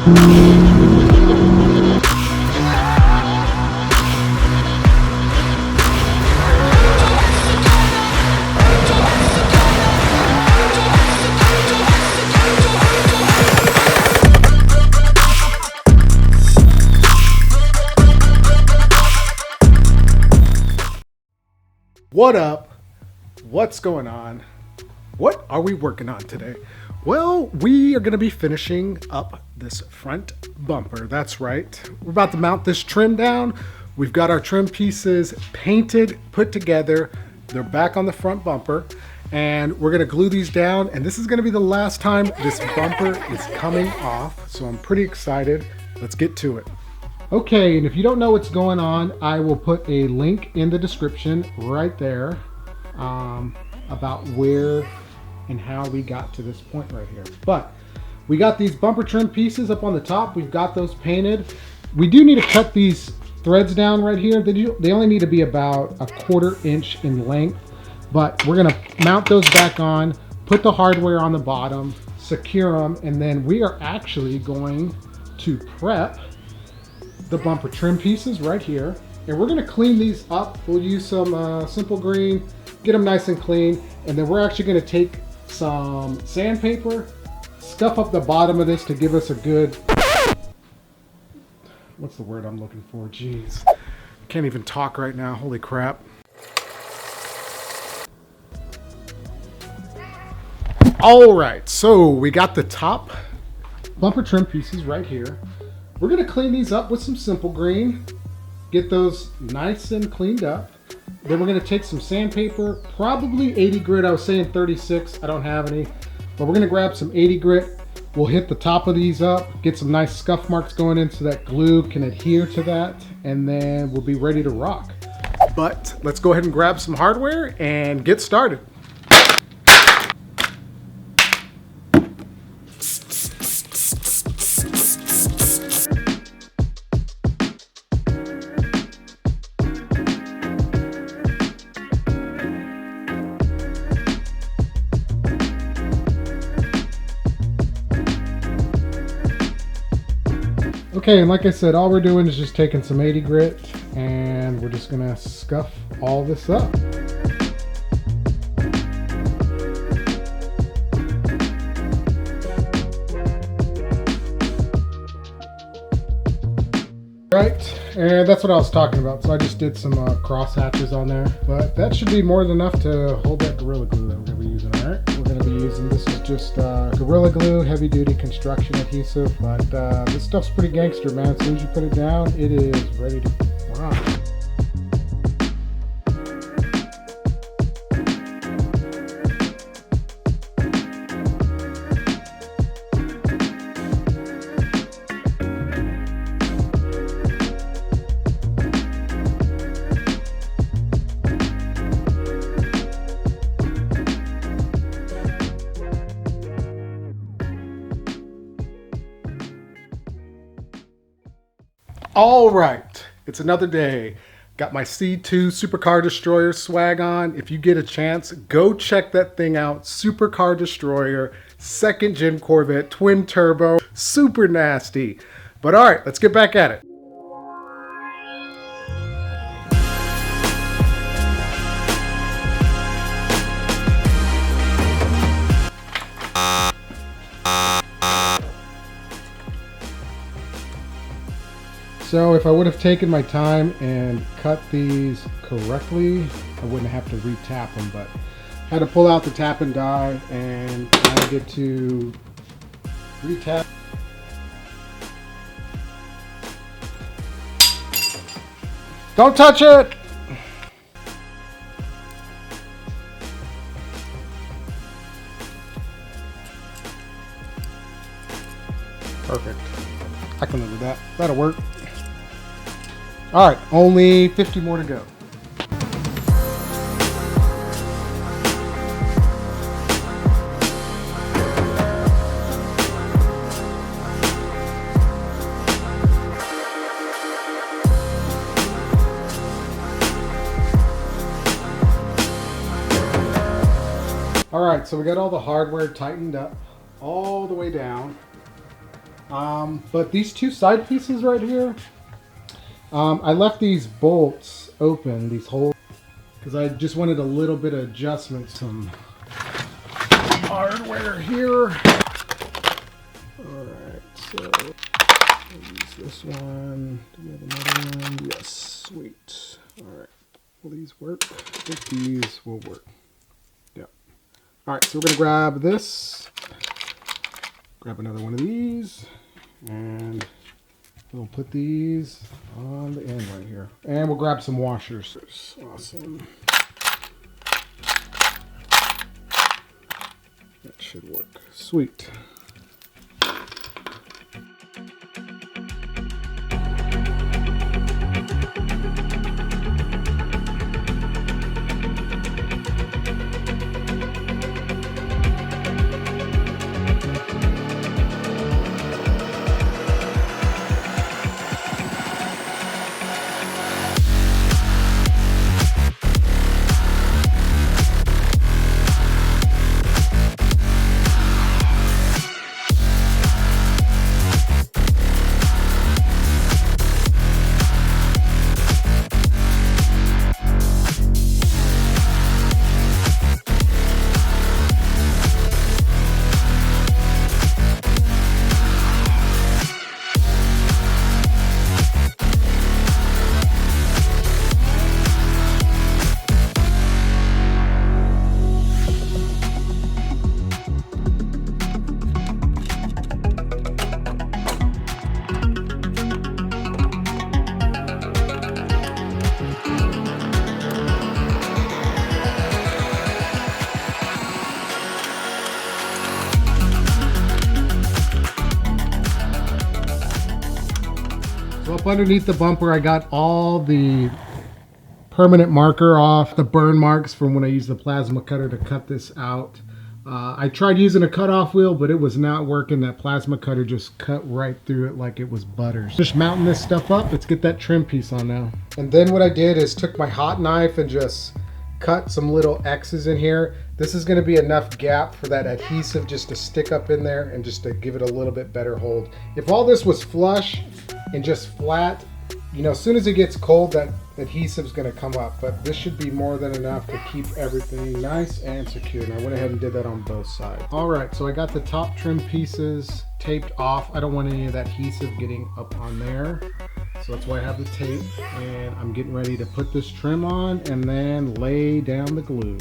What up? What's going on? What are we working on today? Well, we are going to be finishing up this front bumper. That's right. We're about to mount this trim down. We've got our trim pieces painted, put together. They're back on the front bumper. And we're going to glue these down. And this is going to be the last time this bumper is coming off. So I'm pretty excited. Let's get to it. Okay, and if you don't know what's going on, I will put a link in the description right there about where and how we got to this point right here. But we got these bumper trim pieces up on the top. We've got those painted. We do need to cut these threads down right here. They only need to be about 1/4 inch in length, but we're gonna mount those back on, put the hardware on the bottom, secure them, and then we are actually going to prep the bumper trim pieces right here, and we're going to clean these up. We'll use some simple green, get them nice and clean, and then we're actually going to take some sandpaper, scuff up the bottom of this to give us a good, what's the word I'm looking for? Jeez, I can't even talk right now. Holy crap. All right, so we got the top bumper trim pieces right here. We're gonna clean these up with some simple green, get those nice and cleaned up. Then we're gonna take some sandpaper, probably 80 grit. I was saying 36, I don't have any, but we're gonna grab some 80 grit. We'll hit the top of these up, get some nice scuff marks going in so that glue can adhere to that, and then we'll be ready to rock. But let's go ahead and grab some hardware and get started. Okay, and like I said, all we're doing is just taking some 80 grit and we're just gonna scuff all this up. Right, and that's what I was talking about. So I just did some cross hatches on there, but that should be more than enough to hold that Gorilla Glue that we're gonna be using. All right, we're gonna be using, this is just Gorilla Glue, heavy duty construction adhesive, but this stuff's pretty gangster, man. As soon as you put it down, it is ready to rock. All right, it's another day. Got my C2 Supercar Destroyer swag on. If you get a chance, go check that thing out. Supercar Destroyer, 2nd gen Corvette, twin turbo, super nasty. But all right, let's get back at it. So if I would have taken my time and cut these correctly, I wouldn't have to re-tap them, but I had to pull out the tap and die, and I get to re-tap. Don't touch it! Perfect. I can live with that. That'll work. All right, only 50 more to go. All right, so we got all the hardware tightened up all the way down. But these two side pieces right here, I left these bolts open, these holes, because I just wanted a little bit of adjustment. Some hardware here. Alright, so I'll use this one. Do we have another one? Yes, sweet. Alright, will these work? I think these will work. Yep. Alright, so we're going to grab this, grab another one of these, and we'll put these on the end right here. And we'll grab some washers. Awesome. That should work. Sweet. So up underneath the bumper, I got all the permanent marker off, the burn marks from when I used the plasma cutter to cut this out. I tried using a cutoff wheel, but it was not working. That plasma cutter just cut right through it like it was butter. Just mounting this stuff up. Let's get that trim piece on now. And then what I did is took my hot knife and just cut some little X's in here. This is going to be enough gap for that adhesive just to stick up in there and just to give it a little bit better hold. If all this was flush and just flat, you know, as soon as it gets cold, that adhesive is going to come up, but this should be more than enough to keep everything nice and secure. And I went ahead and did that on both sides. All right, so I got the top trim pieces taped off. I don't want any of that adhesive getting up on there, so that's why I have the tape, and I'm getting ready to put this trim on and then lay down the glue.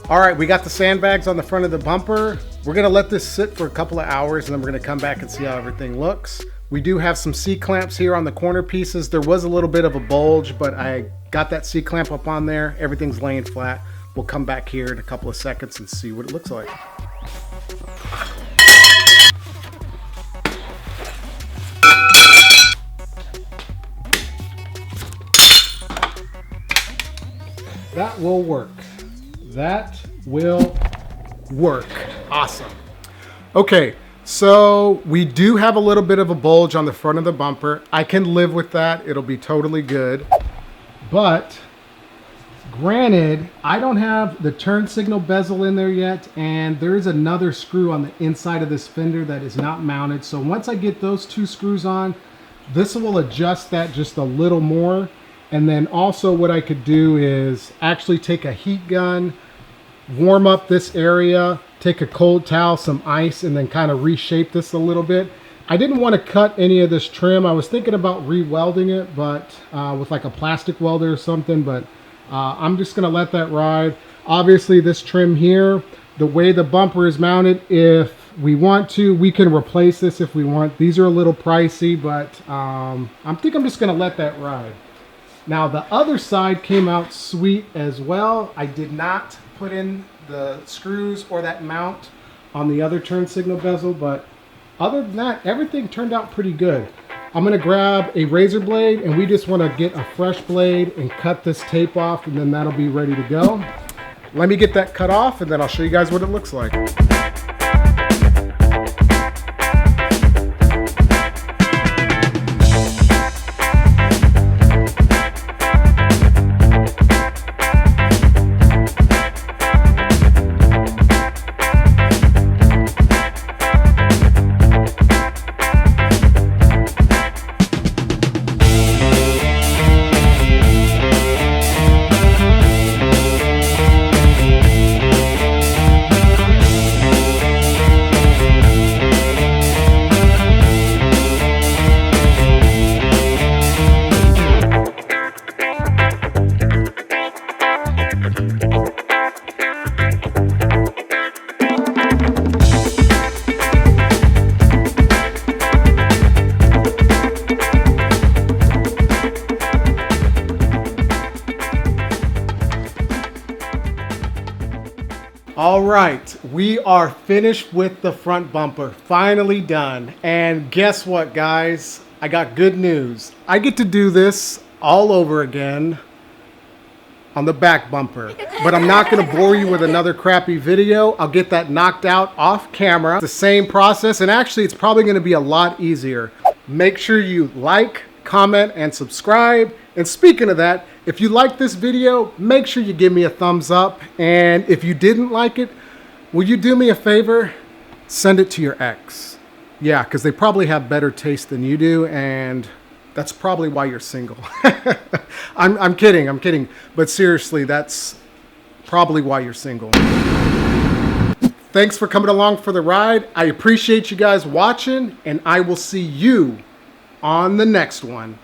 All right, we got the sandbags on the front of the bumper. We're gonna let this sit for a couple of hours and then we're gonna come back and see how everything looks. We do have some C-clamps here on the corner pieces. There was a little bit of a bulge, but I got that C-clamp up on there. Everything's laying flat. We'll come back here in a couple of seconds and see what it looks like. That will work. That will work. Awesome. Okay, so we do have a little bit of a bulge on the front of the bumper. I can live with that. It'll be totally good. But granted, I don't have the turn signal bezel in there yet, and there is another screw on the inside of this fender that is not mounted. So once I get those two screws on, this will adjust that just a little more. And then also what I could do is actually take a heat gun, warm up this area, take a cold towel, some ice, and then kind of reshape this a little bit. I didn't want to cut any of this trim. I was thinking about re-welding it, but with like a plastic welder or something, but I'm just gonna let that ride. Obviously this trim here, the way the bumper is mounted, if we want to, we can replace this if we want. These are a little pricey, but I think I'm just gonna let that ride. Now the other side came out sweet as well. I did not put in the screws or that mount on the other turn signal bezel, but other than that, everything turned out pretty good. I'm gonna grab a razor blade, and we just wanna get a fresh blade and cut this tape off, and then that'll be ready to go. Let me get that cut off, and then I'll show you guys what it looks like. All right, we are finished with the front bumper, finally done. And guess what, guys? I got good news. I get to do this all over again on the back bumper. But I'm not gonna bore you with another crappy video. I'll get that knocked out off camera. It's the same process, and actually it's probably gonna be a lot easier. Make sure you like, comment, and subscribe. And speaking of that, if you like this video, make sure you give me a thumbs up. And if you didn't like it, will you do me a favor? Send it to your ex. Yeah, because they probably have better taste than you do, and that's probably why you're single. I'm kidding. But seriously, that's probably why you're single. Thanks for coming along for the ride. I appreciate you guys watching, and I will see you on the next one.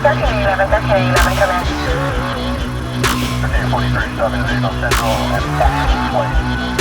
1311, 1311, come in. 1343, 7 Central, and 1420.